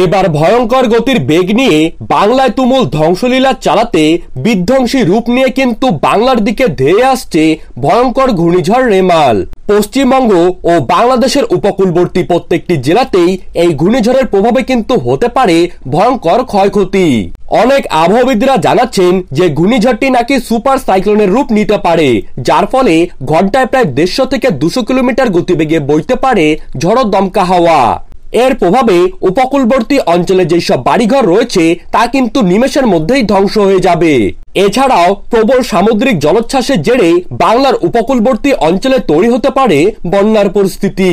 এবার ভয়ঙ্কর গতির বেগ নিয়ে বাংলায় তুমুল ধ্বংসলীলা চালাতে বিধ্বংসী রূপ নিয়ে কিন্তু বাংলার দিকে ধেয়ে আসছে ভয়ঙ্কর ঘূর্ণিঝড় রেমাল। পশ্চিমবঙ্গ ও বাংলাদেশের উপকূলবর্তী প্রত্যেকটি জেলাতেই এই ঘূর্ণিঝড়ের প্রভাবে কিন্তু হতে পারে ভয়ঙ্কর ক্ষয়ক্ষতি। অনেক আবহাওয়াবিদরা জানাচ্ছেন যে ঘূর্ণিঝড়টি নাকি সুপার সাইক্লোনের রূপ নিতে পারে, যার ফলে ঘন্টায় প্রায় 150 থেকে 200 কিলোমিটার গতিবেগে বইতে পারে ঝড়ো দমকা হাওয়া। এর প্রভাবে উপকূলবর্তী অঞ্চলে যেসব বাড়িঘর রয়েছে তা কিন্তু নিমেষের মধ্যেই ধ্বংস হয়ে যাবে। এছাড়াও প্রবল সামুদ্রিক জলোচ্ছ্বাসের জেরে বাংলার উপকূলবর্তী অঞ্চলে তৈরি হতে পারে বন্যার পরিস্থিতি।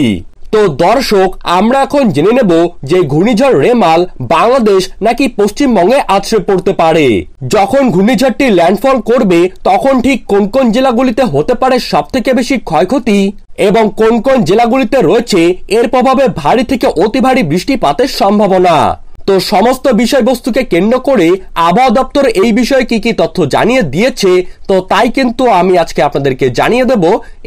তো দর্শক, আমরা এখন জেনে নেব যে ঘূর্ণিঝড় রেমাল বাংলাদেশ নাকি পশ্চিমবঙ্গে আছড়ে পড়তে পারে। যখন ঘূর্ণিঝড়টি ল্যান্ডফল করবে তখন ঠিক কোন কোন জেলাগুলিতে হতে পারে সবথেকে বেশি ক্ষয়ক্ষতি এবং কোন কোন জেলাগুলিতে রয়েছে এর প্রভাবে ভারী থেকে অতি ভারী বৃষ্টিপাতের সম্ভাবনা। তো সমস্ত বিষয়বস্তুকে কেন্দ্র করে আবহাওয়া দপ্তর এই বিষয়ে কি কি তথ্য জানিয়ে দিয়েছে, তো তাই কিন্তু আমি আজকে আপনাদেরকে জানিয়ে দেব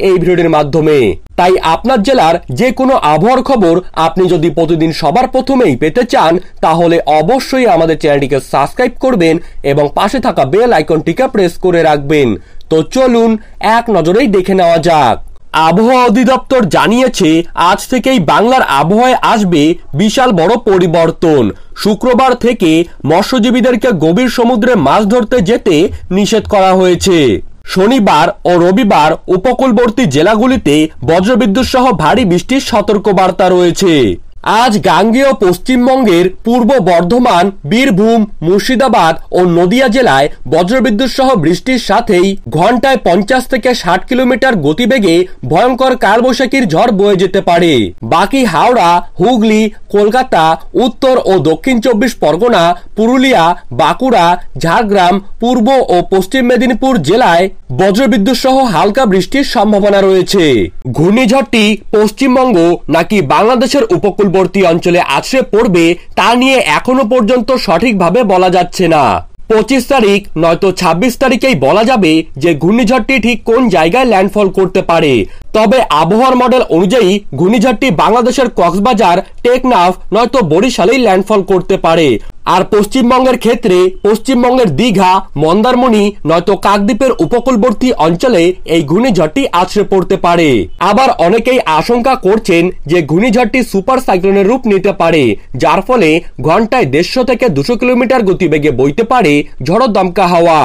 এই ভিডিওটির মাধ্যমে। তাই আপনার জেলার যে কোনো আবহাওয়ার খবর আপনি যদি প্রতিদিন সবার প্রথমেই পেতে চান তাহলে অবশ্যই আমাদের চ্যানেলটিকে সাবস্ক্রাইব করবেন এবং পাশে থাকা বেল আইকনটিকে প্রেস করে রাখবেন। তো চলুন এক নজরেই দেখে নেওয়া যাক। আবহাওয়া অধিদপ্তর জানিয়েছে আজ থেকেই বাংলার আবহাওয়ায় আসবে বিশাল বড় পরিবর্তন। শুক্রবার থেকে মৎস্যজীবীদেরকে গভীর সমুদ্রে মাছ ধরতে যেতে নিষেধ করা হয়েছে। শনিবার ও রবিবার উপকূলবর্তী জেলাগুলিতে বজ্রবিদ্যুৎ সহ ভারী বৃষ্টির সতর্কবার্তা রয়েছে। আজ গাঙ্গেয় পশ্চিমবঙ্গের পূর্ব বর্ধমান, বীরভূম, মুর্শিদাবাদ ও নদিয়া জেলায় বজ্রবিদ্যুৎ সহ বৃষ্টির সাথেই ঘন্টায় 50 থেকে 60 কিলোমিটার গতিবেগে ভয়ঙ্কর কালবৈশাখীর ঝড় বয়ে যেতে পারে। বাকি হাওড়া, হুগলি, কলকাতা, উত্তর ও দক্ষিণ 24 পরগনা, পুরুলিয়া, বাঁকুড়া, ঝাড়গ্রাম, পূর্ব ও পশ্চিম মেদিনীপুর জেলায় বজ্রবিদ্যুৎ সহ হালকা বৃষ্টির সম্ভাবনা রয়েছে। ঘূর্ণিঝড়টি পশ্চিমবঙ্গ নাকি বাংলাদেশের উপকূলবর্তী অঞ্চলে আছড়ে পড়বে তা নিয়ে এখনো পর্যন্ত সঠিকভাবে বলা যাচ্ছে না। 25 তারিখ নয়তো 26 তারিখেই বলা যাবে যে ঘূর্ণিঝড়টি ঠিক কোন জায়গায় ল্যান্ডফল করতে পারে। তবে আবহাওয়ার মডেল অনুযায়ী ঘূর্ণিঝড়টি বাংলাদেশের কক্সবাজার, টেকনাফ নয়তো বরিশালেই ল্যান্ডফল করতে পারে। আর পশ্চিমবঙ্গের ক্ষেত্রে পশ্চিমবঙ্গের দীঘা, মন্দারমণি নয়তো কাকদ্বীপের উপকূলবর্তী অঞ্চলে এই ঘূর্ণিঝড়টি আছড়ে পড়তে পারে। আবার অনেকেই আশঙ্কা করছেন যে ঘূর্ণিঝড়টি সুপার সাইক্লোনের রূপ নিতে পারে, যার ফলে ঘন্টায় 150 থেকে 200 কিলোমিটার গতিবেগে বইতে পারে ঝড়ো দমকা হাওয়া।